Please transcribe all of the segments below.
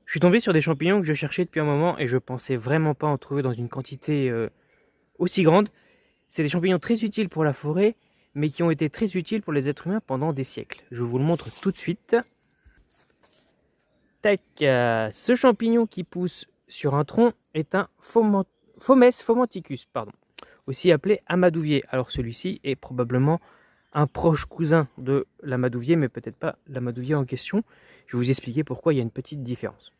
Je suis tombé sur des champignons que je cherchais depuis un moment et je pensais vraiment pas en trouver dans une quantité aussi grande. C'est des champignons très utiles pour la forêt, mais qui ont été très utiles pour les êtres humains pendant des siècles. Je vous le montre tout de suite. Tac, ce champignon qui pousse sur un tronc est un Fomes fomenticus, pardon, aussi appelé amadouvier. Alors celui-ci est probablement un proche cousin de l'amadouvier, mais peut-être pas l'amadouvier en question. Je vais vous expliquer pourquoi il y a une petite différence.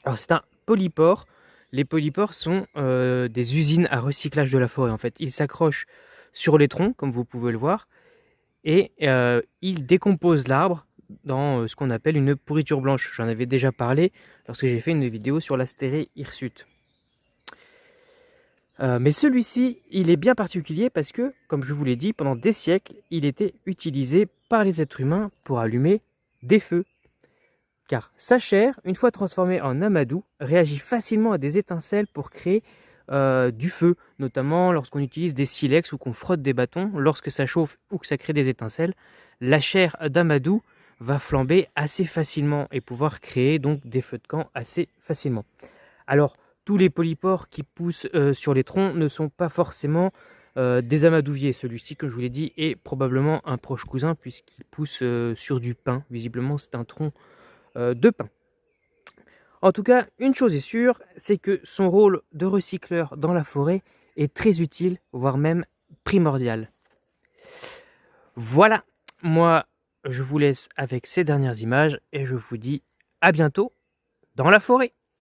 Alors c'est un polypore. Les polypores sont des usines à recyclage de la forêt. En fait, ils s'accrochent sur les troncs, comme vous pouvez le voir, et ils décomposent l'arbre dans ce qu'on appelle une pourriture blanche. J'en avais déjà parlé lorsque j'ai fait une vidéo sur l'astéré hirsute. Mais celui-ci, il est bien particulier parce que, comme je vous l'ai dit, pendant des siècles, il était utilisé par les êtres humains pour allumer des feux. Car sa chair, une fois transformée en amadou, réagit facilement à des étincelles pour créer du feu, notamment lorsqu'on utilise des silex ou qu'on frotte des bâtons. Lorsque ça chauffe ou que ça crée des étincelles, la chair d'amadou va flamber assez facilement et pouvoir créer donc des feux de camp assez facilement. Alors, tous les polypores qui poussent sur les troncs ne sont pas forcément des amadouviers. Celui-ci, comme je vous l'ai dit, est probablement un proche cousin puisqu'il pousse sur du pin. Visiblement, c'est un tronc de pin. En tout cas, une chose est sûre, c'est que son rôle de recycleur dans la forêt est très utile, voire même primordial. Voilà, moi je vous laisse avec ces dernières images et je vous dis à bientôt dans la forêt.